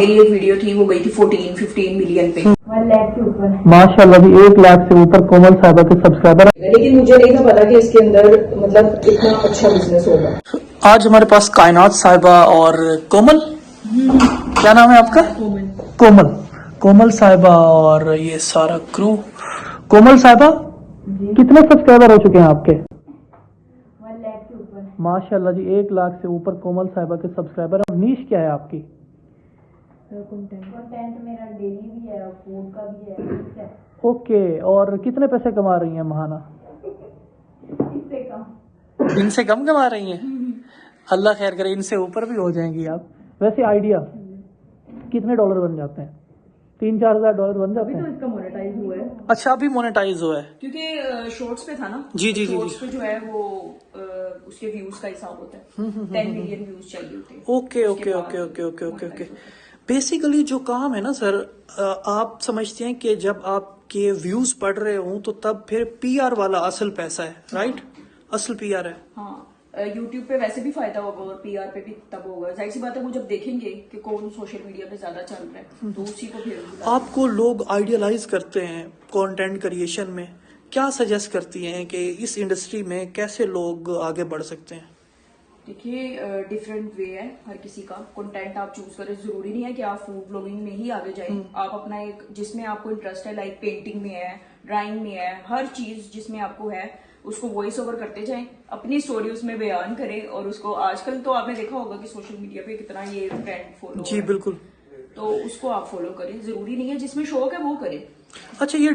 मेरी एक वीडियो थी वो गई थी 14-15 मिलियन पे, 1 लाख के ऊपर माशाल्लाह जी, 1 लाख से ऊपर कोमल साहिबा के सब्सक्राइबर। लेकिन मुझे नहीं था पता कि इसके अंदर मतलब इतना अच्छा बिजनेस होगा। आज हमारे पास कायनात साहिबा और कोमल, क्या नाम है आपका? कोमल। कोमल साहिबा और ये सारा क्रू। कोमल साहिबा, कितने सब्सक्राइबर हो चुके हैं आपके? 1 लाख के ऊपर माशाल्लाह जी, 1 लाख से ऊपर कोमल साहिबा के सब्सक्राइबर। और नीश क्या है आपकी? कंटेंट मेरा डेली भी है, फूड का भी है। ओके, और कितने पैसे कमा रही हैं महाना? इससे कम। इनसे कम कमा रही हैं? अल्लाह खैर करे, इनसे ऊपर भी हो जाएंगी आप। वैसे आइडिया कितने डॉलर बन जाते हैं? 3-4 हज़ार डॉलर बन जाते हैं? तो इसका मोनेटाइज हुआ है। अच्छा, अभी मोनेटाइज हुआ है क्योंकि शॉर्ट्स पे था ना। जी जी जी शॉर्ट्स जी। पे जो है वो उसके व्यूज का हिसाब होता है। 10 मिलियन व्यूज चाहिए होते हैं। Okay okay okay okay okay okay okay. Basically जो काम है ना सर, आप समझते हैं कि जब आपके व्यूज बढ़ रहे हों तो तब फिर पीआर वाला असल पैसा है, राइट? असल पीआर है। हाँ, यूट्यूब पे वैसे भी फायदा होगा और पीआर पे भी तब होगा। जाहिर सी बात है, वो जब देखेंगे कि कौन सोशल मीडिया पे ज्यादा चल रहा है तो उसी को फिर आपको लोग आइडियलाइज करते हैं कंटेंट क्रिएशन में, क्या सजेस्ट करती हैं कि इस इंडस्ट्री में कैसे लोग आगे बढ़ सकते हैं? देखिए, डिफरेंट वे है हर किसी का। कंटेंट आप चूज करें, जरूरी नहीं है कि आप फूड ब्लॉगिंग में ही आगे जाएं। आप अपना एक जिसमें आपको इंटरेस्ट है, लाइक पेंटिंग में है, ड्राइंग में है, हर चीज जिसमें आपको है उसको वॉइस ओवर करते जाएं, अपनी स्टोरी उसमें बयान करें। और उसको आजकल तो आपने देखा होगा कि सोशल मीडिया पे कितना ये ट्रेंड फॉलो जी बिल्कुल। तो उसको आप फॉलो करें। जरूरी नहीं है जिसमें शौक है वो करें। अच्छा, ये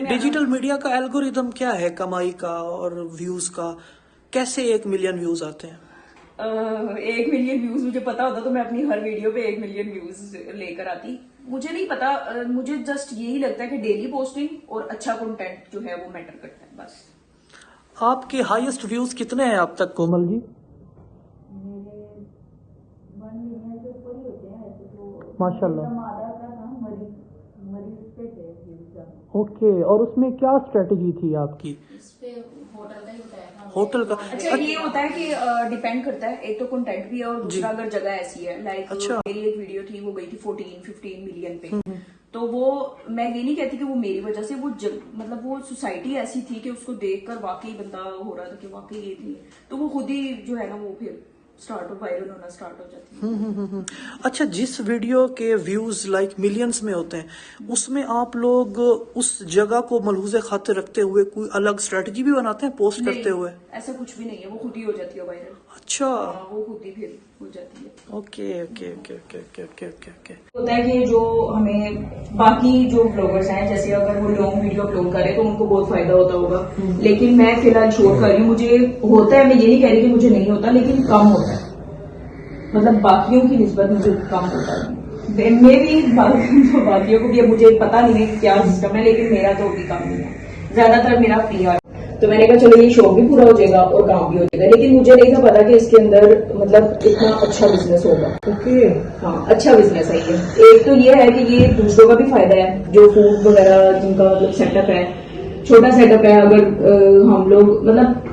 डिजिटल मीडिया का एल्गोरिदम क्या है कमाई का और व्यूज का? कैसे 1 मिलियन व्यूज आते हैं? 1 मिलियन व्यूज मुझे पता होता तो मैं अपनी हर वीडियो पे 1 मिलियन व्यूज लेकर आती। मुझे नहीं पता, मुझे जस्ट यही लगता है कि डेली पोस्टिंग और अच्छा कंटेंट जो है वो मैटर करता है बस। आपके हाईएस्ट व्यूज कितने हैं अब तक कोमल जी? मेरे 1 मिलियन से ऊपर ही होते हैं ऐसे तो। माशाल्लाह। मादा का था मरीज पे थे व्यूज। ओके, और उसमें क्या स्ट्रेटजी थी आपकी? इस पे होटल का ही बताया था। होटल का? अच्छा, ये होता है कि डिपेंड करता है, एक तो कंटेंट भी है और दूसरा अगर जगह ऐसी है। लाइक अच्छा। मेरी एक वीडियो थी वो गई थी 14-15 मिलियन पे। तो वो मैं ये नहीं कहती कि वो मेरी वजह से, वो मतलब वो सोसाइटी ऐसी थी कि उसको देखकर वाकई बंदा हो रहा था कि वाकई ये थी, तो वो खुद ही जो है ना वो फिर स्टार्ट वायरल होना स्टार्ट हो जाती है। अच्छा, जिस वीडियो के व्यूज लाइक मिलियंस में होते हैं उसमें आप लोग उस जगह को मलहूज़े खातिर रखते हुए कोई अलग स्ट्रेटजी भी बनाते हैं पोस्ट करते हुए? ऐसा कुछ भी नहीं है, वो खुद ही हो जाती है वायरल। अच्छा, वो खुद ही फिर हो जाती है। Okay okay okay okay okay okay okay okay. होता है कि जो हमें बाकी जो ब्लॉगर्स हैं, जैसे अगर वो लॉन्ग वीडियो अपलोड करे तो उनको बहुत फायदा होता होगा, लेकिन मैं फिलहाल शॉर्ट कर रही हूँ। मुझे होता है, मैं ये नहीं कह रही कि मुझे नहीं होता, लेकिन कम होता है। मतलब बाकियों की निस्बत मुझे कम होता है। मैं भी बाकियों को भी, अब मुझे पता नहीं है क्या सिस्टम है, लेकिन मेरा तो भी कम नहीं है। ज्यादातर मेरा पीआर। तो मैंने कहा चलो ये शौक भी पूरा हो जाएगा और काम भी हो जाएगा। लेकिन मुझे नहीं था पता कि इसके अंदर मतलब इतना अच्छा बिजनेस होगा। ओके, हाँ, अच्छा बिजनेस है ये। एक तो ये है कि ये दूसरों का भी फायदा है, जो फूड वगैरह जिनका मतलब सेटअप है, छोटा सेटअप है। अगर हम लोग मतलब